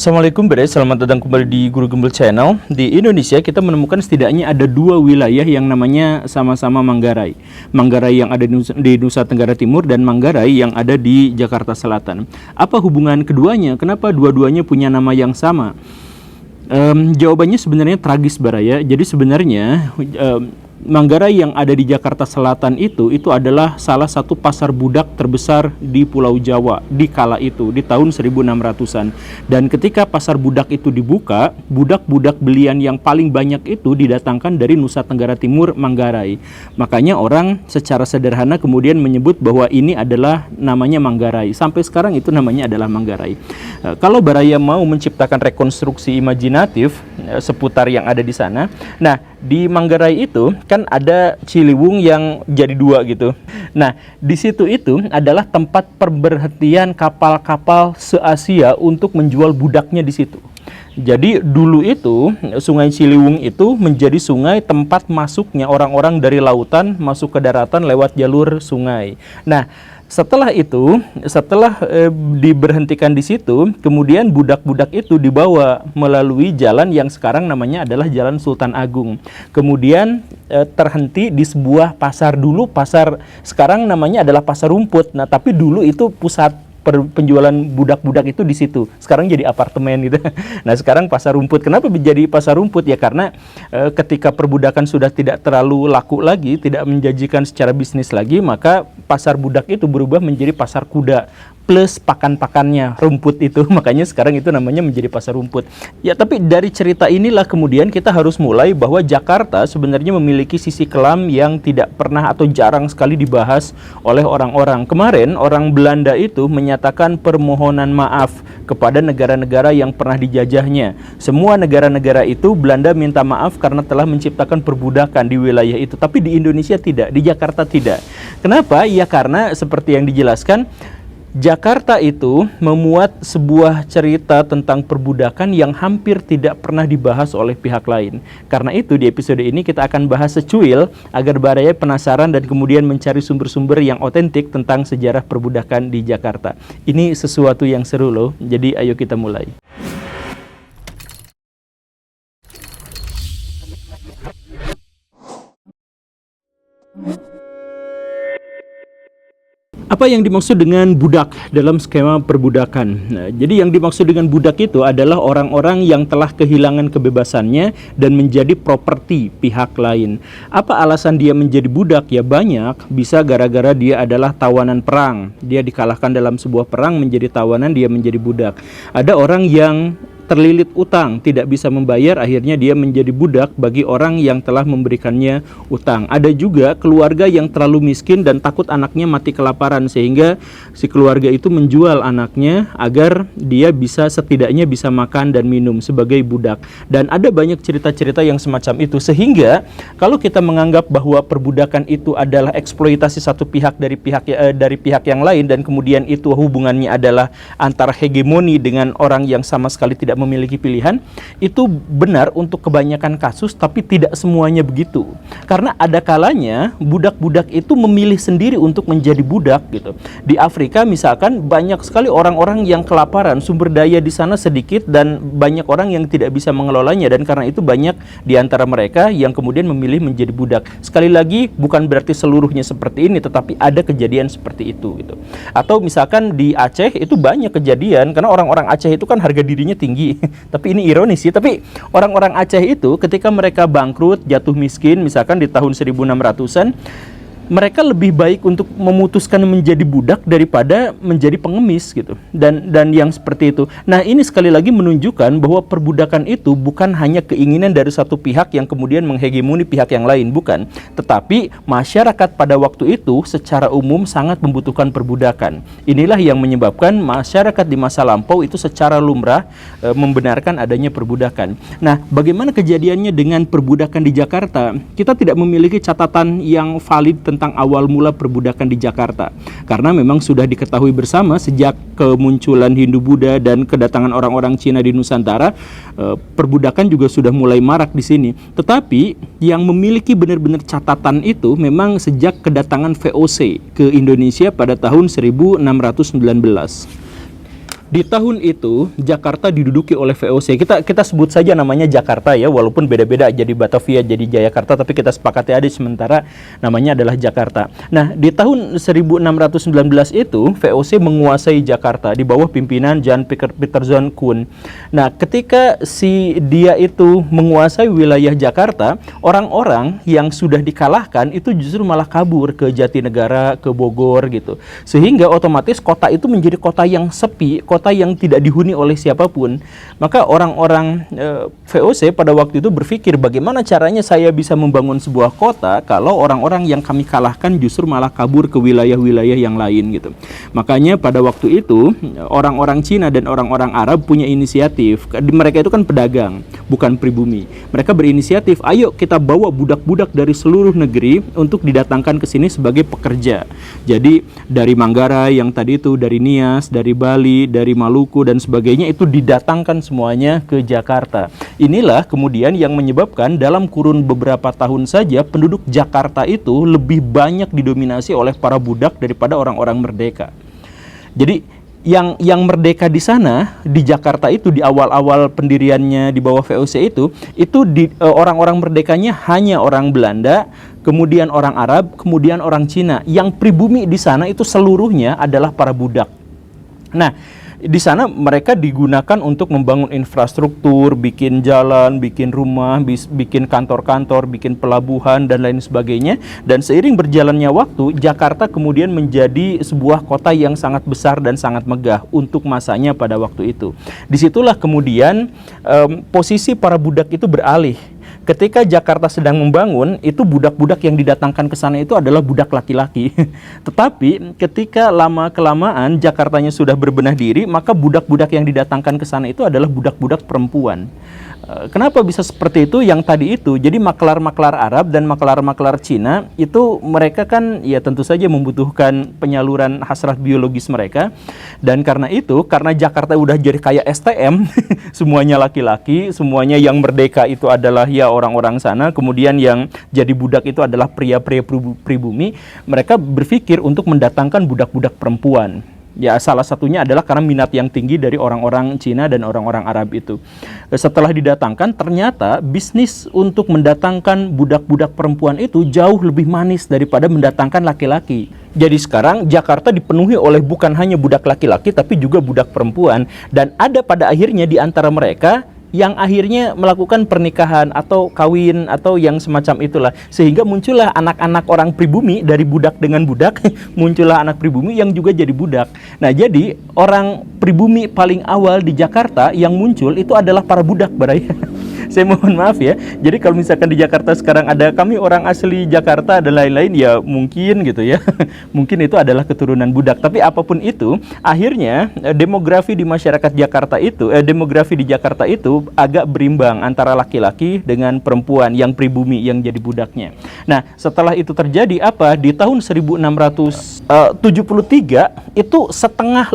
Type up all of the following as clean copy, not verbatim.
Assalamualaikum Bre, selamat datang kembali di Guru Gembel Channel. Di Indonesia kita menemukan setidaknya ada dua wilayah yang namanya sama-sama Manggarai. Manggarai yang ada di Nusa Tenggara Timur dan Manggarai yang ada di Jakarta Selatan. Apa hubungan keduanya? Kenapa dua-duanya punya nama yang sama? Jawabannya sebenarnya tragis Baraya. Jadi sebenarnya Manggarai yang ada di Jakarta Selatan itu adalah salah satu pasar budak terbesar di Pulau Jawa di kala itu, di tahun 1600-an. Dan ketika pasar budak itu dibuka, budak-budak belian yang paling banyak itu didatangkan dari Nusa Tenggara Timur, Manggarai. Makanya orang secara sederhana kemudian menyebut bahwa ini adalah namanya Manggarai. Sampai sekarang itu namanya adalah Manggarai. Kalau Baraya mau menciptakan rekonstruksi imajinatif seputar yang ada di sana, nah di Manggarai itu kan ada Ciliwung yang jadi dua gitu. Nah, di situ itu adalah tempat perberhentian kapal-kapal se-Asia untuk menjual budaknya di situ. Jadi dulu itu Sungai Ciliwung itu menjadi sungai tempat masuknya orang-orang dari lautan masuk ke daratan lewat jalur sungai. Nah, setelah itu, diberhentikan di situ, kemudian budak-budak itu dibawa melalui jalan yang sekarang namanya adalah Jalan Sultan Agung. Kemudian terhenti di sebuah pasar dulu, pasar sekarang namanya adalah Pasar Rumput. Nah, tapi dulu itu pusat penjualan budak-budak itu di situ. Sekarang jadi apartemen gitu. Nah, sekarang Pasar Rumput. Kenapa menjadi Pasar Rumput? Ya karena ketika perbudakan sudah tidak terlalu laku lagi, tidak menjanjikan secara bisnis lagi, maka pasar budak itu berubah menjadi pasar kuda plus pakan-pakannya, rumput itu. Makanya sekarang itu namanya menjadi Pasar Rumput. Ya, tapi dari cerita inilah kemudian kita harus mulai bahwa Jakarta sebenarnya memiliki sisi kelam yang tidak pernah atau jarang sekali dibahas oleh orang-orang. Kemarin orang Belanda itu menyatakan permohonan maaf kepada negara-negara yang pernah dijajahnya. Semua negara-negara itu Belanda minta maaf karena telah menciptakan perbudakan di wilayah itu. Tapi di Indonesia tidak, di Jakarta tidak. Kenapa? Ya karena seperti yang dijelaskan, Jakarta itu memuat sebuah cerita tentang perbudakan yang hampir tidak pernah dibahas oleh pihak lain. Karena itu di episode ini kita akan bahas secuil agar Baraya penasaran dan kemudian mencari sumber-sumber yang otentik tentang sejarah perbudakan di Jakarta. Ini sesuatu yang seru loh, jadi ayo kita mulai. Apa yang dimaksud dengan budak dalam skema perbudakan? Nah, jadi yang dimaksud dengan budak itu adalah orang-orang yang telah kehilangan kebebasannya dan menjadi properti pihak lain. Apa alasan dia menjadi budak? Ya banyak, bisa gara-gara dia adalah tawanan perang. Dia dikalahkan dalam sebuah perang menjadi tawanan, dia menjadi budak. Ada orang yang terlilit utang, tidak bisa membayar, akhirnya dia menjadi budak bagi orang yang telah memberikannya utang. Ada juga keluarga yang terlalu miskin dan takut anaknya mati kelaparan, sehingga si keluarga itu menjual anaknya agar dia bisa setidaknya bisa makan dan minum sebagai budak. Dan ada banyak cerita-cerita yang semacam itu, sehingga kalau kita menganggap bahwa perbudakan itu adalah eksploitasi satu pihak dari pihak yang lain, dan kemudian itu hubungannya adalah antara hegemoni dengan orang yang sama sekali tidak memiliki pilihan, itu benar untuk kebanyakan kasus, tapi tidak semuanya begitu. Karena ada kalanya budak-budak itu memilih sendiri untuk menjadi budak gitu. Di Afrika misalkan banyak sekali orang-orang yang kelaparan, sumber daya di sana sedikit dan banyak orang yang tidak bisa mengelolanya, dan karena itu banyak di antara mereka yang kemudian memilih menjadi budak. Sekali lagi bukan berarti seluruhnya seperti ini, tetapi ada kejadian seperti itu gitu. Atau misalkan di Aceh itu banyak kejadian, karena orang-orang Aceh itu kan harga dirinya tinggi. Tapi ini ironis sih, tapi orang-orang Aceh itu ketika mereka bangkrut, jatuh miskin, misalkan di tahun 1600-an, mereka lebih baik untuk memutuskan menjadi budak daripada menjadi pengemis gitu. Dan yang seperti itu. Nah, ini sekali lagi menunjukkan bahwa perbudakan itu bukan hanya keinginan dari satu pihak yang kemudian menghegemoni pihak yang lain, bukan. Tetapi masyarakat pada waktu itu secara umum sangat membutuhkan perbudakan. Inilah yang menyebabkan masyarakat di masa lampau itu secara lumrah membenarkan adanya perbudakan. Nah, bagaimana kejadiannya dengan perbudakan di Jakarta? Kita tidak memiliki catatan yang valid tentang awal mula perbudakan di Jakarta, karena memang sudah diketahui bersama sejak kemunculan Hindu-Buddha dan kedatangan orang-orang Cina di Nusantara, perbudakan juga sudah mulai marak di sini. Tetapi yang memiliki benar-benar catatan itu memang sejak kedatangan VOC ke Indonesia pada tahun 1619. Di tahun itu Jakarta diduduki oleh VOC. Kita sebut saja namanya Jakarta ya, walaupun beda-beda, jadi Batavia, jadi Jayakarta, tapi kita sepakati aja sementara namanya adalah Jakarta. Nah, di tahun 1619 itu VOC menguasai Jakarta di bawah pimpinan Jan Pieterszoon Koen. Nah, ketika dia itu menguasai wilayah Jakarta, orang-orang yang sudah dikalahkan itu justru malah kabur ke Jatinegara, ke Bogor gitu. Sehingga otomatis kota itu menjadi kota yang sepi, kota yang tidak dihuni oleh siapapun. Maka orang-orang VOC pada waktu itu berpikir, bagaimana caranya saya bisa membangun sebuah kota kalau orang-orang yang kami kalahkan justru malah kabur ke wilayah-wilayah yang lain gitu. Makanya pada waktu itu orang-orang Cina dan orang-orang Arab punya inisiatif. Mereka itu kan pedagang, bukan pribumi. Mereka berinisiatif, ayo kita bawa budak-budak dari seluruh negeri untuk didatangkan ke sini sebagai pekerja. Jadi dari Manggarai yang tadi itu, dari Nias, dari Bali, dari Maluku dan sebagainya, itu didatangkan semuanya ke Jakarta. Inilah kemudian yang menyebabkan dalam kurun beberapa tahun saja penduduk Jakarta itu lebih banyak didominasi oleh para budak daripada orang-orang merdeka. Jadi yang merdeka di sana di Jakarta itu di awal-awal pendiriannya di bawah VOC itu orang-orang merdekanya hanya orang Belanda, kemudian orang Arab, kemudian orang Cina. Yang pribumi di sana itu seluruhnya adalah para budak. Nah, di sana mereka digunakan untuk membangun infrastruktur, bikin jalan, bikin rumah, bikin kantor-kantor, bikin pelabuhan dan lain sebagainya. Dan seiring berjalannya waktu, Jakarta kemudian menjadi sebuah kota yang sangat besar dan sangat megah untuk masanya pada waktu itu. Disitulah kemudian posisi para budak itu beralih. Ketika Jakarta sedang membangun, itu budak-budak yang didatangkan ke sana itu adalah budak laki-laki. Tetapi ketika lama-kelamaan Jakartanya sudah berbenah diri, maka budak-budak yang didatangkan ke sana itu adalah budak-budak perempuan. Kenapa bisa seperti itu? Yang tadi itu, jadi maklar-maklar Arab dan maklar-maklar Cina itu mereka kan ya tentu saja membutuhkan penyaluran hasrat biologis mereka. Dan karena itu, karena Jakarta udah jadi kayak STM, semuanya laki-laki, semuanya yang merdeka itu adalah ya orang-orang sana, kemudian yang jadi budak itu adalah pria-pria pribumi, mereka berpikir untuk mendatangkan budak-budak perempuan. Ya, salah satunya adalah karena minat yang tinggi dari orang-orang Cina dan orang-orang Arab itu. Setelah didatangkan, ternyata bisnis untuk mendatangkan budak-budak perempuan itu jauh lebih manis daripada mendatangkan laki-laki. Jadi sekarang Jakarta dipenuhi oleh bukan hanya budak laki-laki, tapi juga budak perempuan. Dan ada pada akhirnya di antara mereka yang akhirnya melakukan pernikahan atau kawin atau yang semacam itulah, sehingga muncullah anak-anak orang pribumi dari budak dengan budak. Muncullah anak pribumi yang juga jadi budak. Nah, jadi orang pribumi paling awal di Jakarta yang muncul itu adalah para budak, Baraya. Saya mohon maaf ya. Jadi kalau misalkan di Jakarta sekarang ada kami orang asli Jakarta dan lain-lain, ya mungkin gitu ya. Mungkin itu adalah keturunan budak. Tapi apapun itu, akhirnya demografi di masyarakat Jakarta itu, demografi di Jakarta itu agak berimbang antara laki-laki dengan perempuan yang pribumi yang jadi budaknya. Nah, setelah itu terjadi apa? Di tahun 1673 itu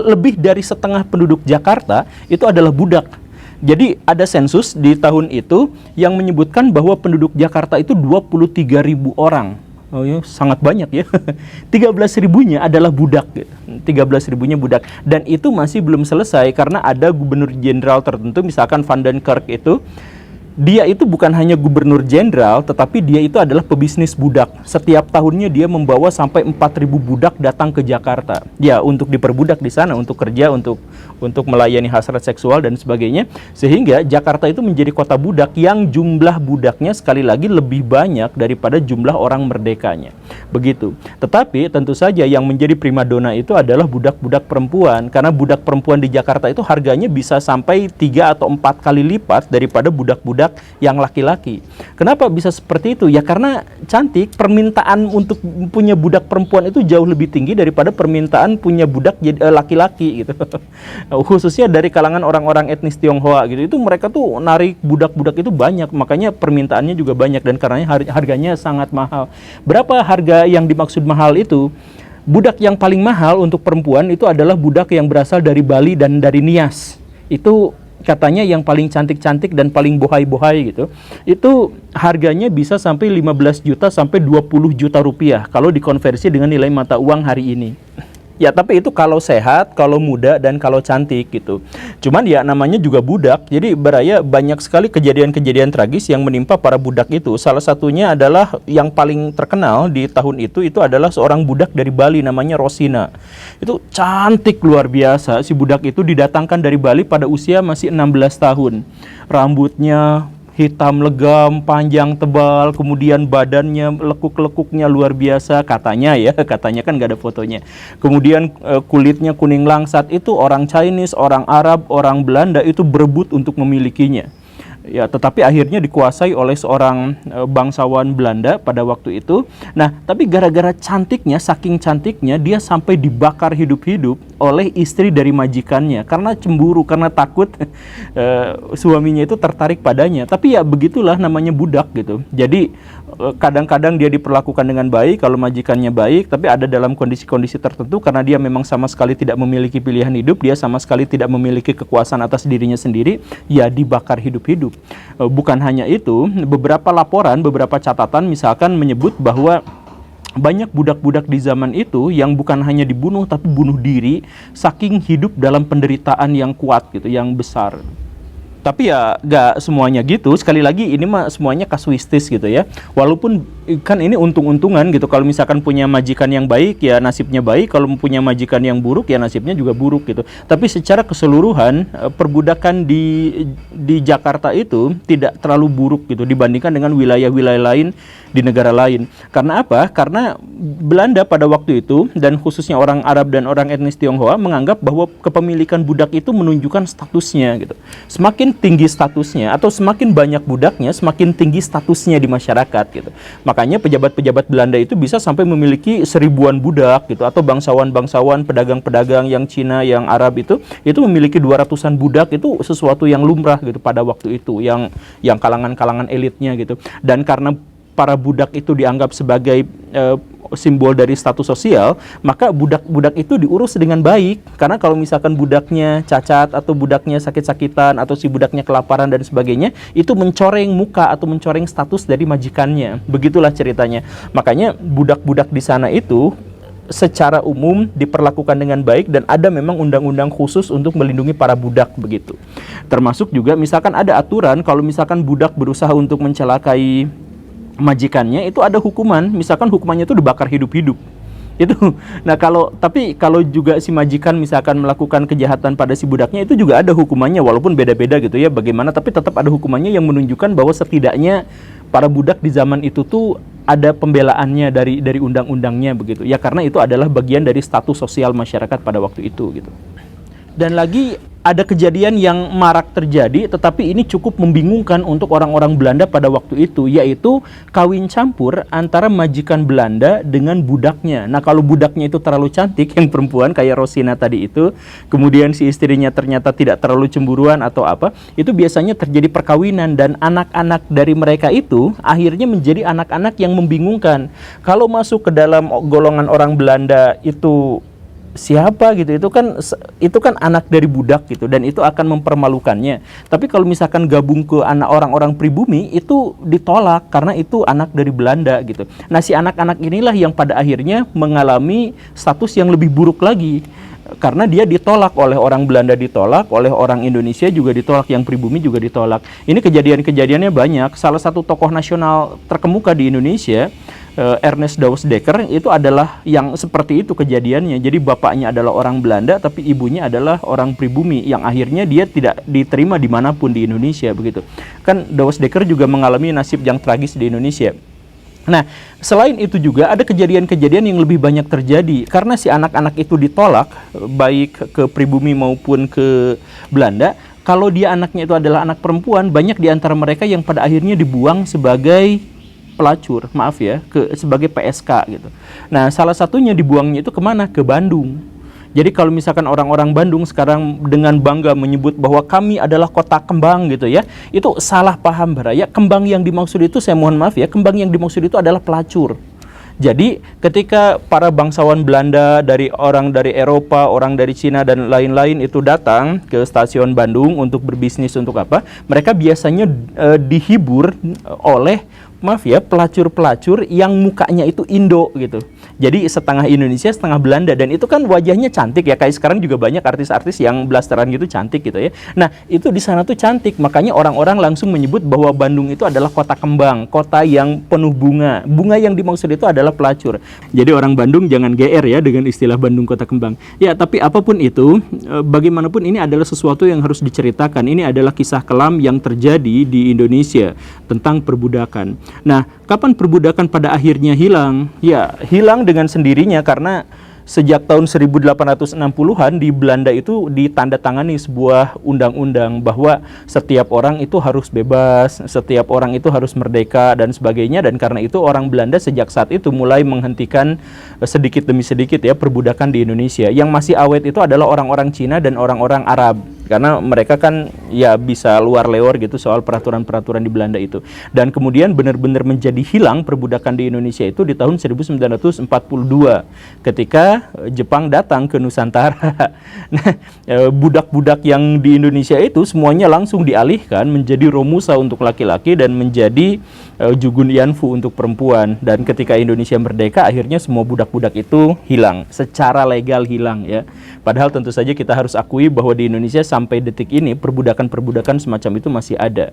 lebih dari setengah penduduk Jakarta itu adalah budak. Jadi ada sensus di tahun itu yang menyebutkan bahwa penduduk Jakarta itu 23.000 orang. Oh ya, sangat banyak ya. 13.000-nya adalah budak. 13.000-nya budak. Dan itu masih belum selesai karena ada gubernur jenderal tertentu, misalkan Van den Kerk itu, dia itu bukan hanya gubernur jenderal, tetapi dia itu adalah pebisnis budak. Setiap tahunnya dia membawa sampai 4.000 budak datang ke Jakarta. Ya, untuk diperbudak di sana, untuk kerja, untuk melayani hasrat seksual dan sebagainya. Sehingga Jakarta itu menjadi kota budak yang jumlah budaknya sekali lagi lebih banyak daripada jumlah orang merdekanya. Begitu. Tetapi tentu saja yang menjadi primadona itu adalah budak-budak perempuan. Karena budak perempuan di Jakarta itu harganya bisa sampai 3 atau 4 kali lipat daripada budak-budak yang laki-laki. Kenapa bisa seperti itu? Ya karena cantik, permintaan untuk punya budak perempuan itu jauh lebih tinggi daripada permintaan punya budak laki-laki gitu. Khususnya dari kalangan orang-orang etnis Tionghoa gitu. Itu mereka tuh narik budak-budak itu banyak, makanya permintaannya juga banyak dan karenanya harganya sangat mahal. Berapa harga yang dimaksud mahal itu? Budak yang paling mahal untuk perempuan itu adalah budak yang berasal dari Bali dan dari Nias. Itu katanya yang paling cantik-cantik dan paling bohai-bohai gitu. Itu harganya bisa sampai 15 juta sampai 20 juta rupiah kalau dikonversi dengan nilai mata uang hari ini. Ya, tapi itu kalau sehat, kalau muda, dan kalau cantik gitu. Cuman ya namanya juga budak, jadi beraya banyak sekali kejadian-kejadian tragis yang menimpa para budak itu. Salah satunya adalah yang paling terkenal di tahun itu adalah seorang budak dari Bali namanya Rosina. Itu cantik luar biasa, si budak itu didatangkan dari Bali pada usia masih 16 tahun. Rambutnya hitam legam, panjang tebal, kemudian badannya lekuk-lekuknya luar biasa katanya ya, katanya kan nggak ada fotonya. Kemudian kulitnya kuning langsat. Itu orang Chinese, orang Arab, orang Belanda itu berebut untuk memilikinya. Ya, tetapi akhirnya dikuasai oleh seorang bangsawan Belanda pada waktu itu. Nah, tapi gara-gara cantiknya, saking cantiknya, dia sampai dibakar hidup-hidup oleh istri dari majikannya karena cemburu, karena takut suaminya itu tertarik padanya. Tapi ya begitulah namanya budak gitu. Jadi kadang-kadang dia diperlakukan dengan baik kalau majikannya baik, tapi ada dalam kondisi-kondisi tertentu karena dia memang sama sekali tidak memiliki pilihan hidup, dia sama sekali tidak memiliki kekuasaan atas dirinya sendiri, ya dibakar hidup-hidup. Bukan hanya itu, beberapa laporan, beberapa catatan misalkan menyebut bahwa banyak budak-budak di zaman itu yang bukan hanya dibunuh tapi bunuh diri saking hidup dalam penderitaan yang kuat gitu, yang besar. Tapi ya gak semuanya gitu. Sekali lagi ini mah semuanya kasuistis gitu ya. Walaupun kan ini untung-untungan gitu. Kalau misalkan punya majikan yang baik ya nasibnya baik. Kalau punya majikan yang buruk ya nasibnya juga buruk gitu. Tapi secara keseluruhan perbudakan di Jakarta itu tidak terlalu buruk gitu dibandingkan dengan wilayah-wilayah lain di negara lain. Karena apa? Karena Belanda pada waktu itu dan khususnya orang Arab dan orang etnis Tionghoa menganggap bahwa kepemilikan budak itu menunjukkan statusnya gitu. Semakin tinggi statusnya atau semakin banyak budaknya, semakin tinggi statusnya di masyarakat gitu. Makanya pejabat-pejabat Belanda itu bisa sampai memiliki 1000-an budak gitu, atau bangsawan-bangsawan, pedagang-pedagang yang Cina, yang Arab itu memiliki 200-an budak. Itu sesuatu yang lumrah gitu pada waktu itu, yang kalangan-kalangan elitnya gitu. Dan karena para budak itu dianggap sebagai simbol dari status sosial, maka budak-budak itu diurus dengan baik. Karena kalau misalkan budaknya cacat atau budaknya sakit-sakitan atau si budaknya kelaparan dan sebagainya, itu mencoreng muka atau mencoreng status dari majikannya. Begitulah ceritanya. Makanya budak-budak di sana itu secara umum diperlakukan dengan baik dan ada memang undang-undang khusus untuk melindungi para budak begitu. Termasuk juga misalkan ada aturan kalau misalkan budak berusaha untuk mencelakai majikannya, itu ada hukuman. Misalkan hukumannya itu dibakar hidup-hidup itu. Nah tapi kalau juga si majikan misalkan melakukan kejahatan pada si budaknya, itu juga ada hukumannya walaupun beda-beda gitu ya bagaimana, tapi tetap ada hukumannya yang menunjukkan bahwa setidaknya para budak di zaman itu tuh ada pembelaannya dari undang-undangnya begitu ya, karena itu adalah bagian dari status sosial masyarakat pada waktu itu gitu. Dan lagi ada kejadian yang marak terjadi, tetapi ini cukup membingungkan untuk orang-orang Belanda pada waktu itu, yaitu kawin campur antara majikan Belanda dengan budaknya. Nah, kalau budaknya itu terlalu cantik, yang perempuan kayak Rosina tadi itu, kemudian si istrinya ternyata tidak terlalu cemburuan atau apa, itu biasanya terjadi perkawinan, dan anak-anak dari mereka itu akhirnya menjadi anak-anak yang membingungkan. Kalau masuk ke dalam golongan orang Belanda itu siapa gitu, itu kan anak dari budak gitu, dan itu akan mempermalukannya. Tapi kalau misalkan gabung ke anak orang-orang pribumi, itu ditolak karena itu anak dari Belanda gitu. Nah, si anak-anak inilah yang pada akhirnya mengalami status yang lebih buruk lagi, karena dia ditolak oleh orang Belanda, ditolak oleh orang Indonesia juga ditolak, yang pribumi juga ditolak. Ini kejadian-kejadiannya banyak. Salah satu tokoh nasional terkemuka di Indonesia, Ernest Douwes Dekker, itu adalah yang seperti itu kejadiannya. Jadi bapaknya adalah orang Belanda tapi ibunya adalah orang pribumi, yang akhirnya dia tidak diterima dimanapun di Indonesia begitu. Kan Douwes Dekker juga mengalami nasib yang tragis di Indonesia. Nah, selain itu juga ada kejadian-kejadian yang lebih banyak terjadi karena si anak-anak itu ditolak baik ke pribumi maupun ke Belanda. Kalau dia anaknya itu adalah anak perempuan, banyak di antara mereka yang pada akhirnya dibuang sebagai pelacur, maaf ya, sebagai PSK gitu. Nah, salah satunya dibuangnya itu kemana? Ke Bandung. Jadi kalau misalkan orang-orang Bandung sekarang dengan bangga menyebut bahwa kami adalah kota kembang gitu ya, itu salah paham baraya. Kembang yang dimaksud itu, saya mohon maaf ya, kembang yang dimaksud itu adalah pelacur. Jadi ketika para bangsawan Belanda, orang dari Eropa, orang dari Cina dan lain-lain itu datang ke stasiun Bandung untuk berbisnis untuk apa? Mereka biasanya dihibur oleh maaf ya, pelacur-pelacur yang mukanya itu Indo gitu. Jadi setengah Indonesia, setengah Belanda, dan itu kan wajahnya cantik ya, kayak sekarang juga banyak artis-artis yang blasteran gitu cantik gitu ya. Nah, itu di sana tuh cantik, makanya orang-orang langsung menyebut bahwa Bandung itu adalah kota kembang, kota yang penuh bunga. Bunga yang dimaksud itu adalah pelacur. Jadi orang Bandung jangan GR ya dengan istilah Bandung kota kembang. Ya, tapi apapun itu, bagaimanapun ini adalah sesuatu yang harus diceritakan. Ini adalah kisah kelam yang terjadi di Indonesia tentang perbudakan. Nah, kapan perbudakan pada akhirnya hilang? Ya, hilang dengan sendirinya karena sejak tahun 1860-an di Belanda itu ditandatangani sebuah undang-undang bahwa setiap orang itu harus bebas, setiap orang itu harus merdeka dan sebagainya, dan karena itu orang Belanda sejak saat itu mulai menghentikan sedikit demi sedikit ya perbudakan di Indonesia. Yang masih awet itu adalah orang-orang Cina dan orang-orang Arab, karena mereka kan ya bisa luar leor gitu soal peraturan-peraturan di Belanda itu. Dan kemudian benar-benar menjadi hilang perbudakan di Indonesia itu di tahun 1942 ketika Jepang datang ke Nusantara. Nah, budak-budak yang di Indonesia itu semuanya langsung dialihkan menjadi Romusa untuk laki-laki dan menjadi Jugun Yanfu untuk perempuan. Dan ketika Indonesia merdeka, akhirnya semua budak-budak itu hilang, secara legal hilang ya. Padahal tentu saja kita harus akui bahwa di Indonesia sampai detik ini perbudakan-perbudakan semacam itu masih ada.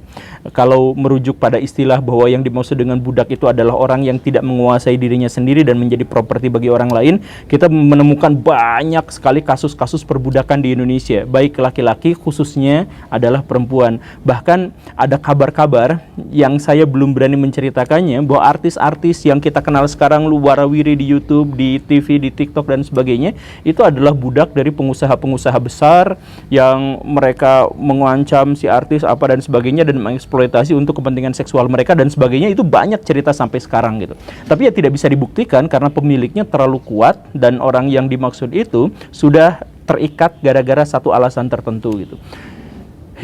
Kalau merujuk pada istilah bahwa yang dimaksud dengan budak itu adalah orang yang tidak menguasai dirinya sendiri dan menjadi properti bagi orang lain, kita menemukan banyak sekali kasus-kasus perbudakan di Indonesia, baik laki-laki khususnya adalah perempuan. Bahkan ada kabar-kabar yang saya belum berani menceritakannya bahwa artis-artis yang kita kenal sekarang, lu warawiri di YouTube, di TV, di TikTok dan sebagainya, itu adalah budak dari pengusaha-pengusaha besar yang mereka mengancam si artis apa dan sebagainya dan mengeksploitasi untuk kepentingan seksual mereka dan sebagainya. Itu banyak cerita sampai sekarang gitu. Tapi ya tidak bisa dibuktikan karena pemiliknya terlalu kuat dan orang yang dimaksud itu sudah terikat gara-gara satu alasan tertentu gitu.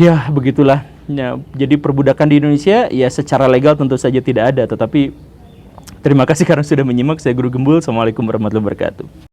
Ya, begitulah. Ya, jadi perbudakan di Indonesia ya secara legal tentu saja tidak ada, tetapi terima kasih karena sudah menyimak. Saya Guru Gembul. Assalamualaikum warahmatullahi wabarakatuh.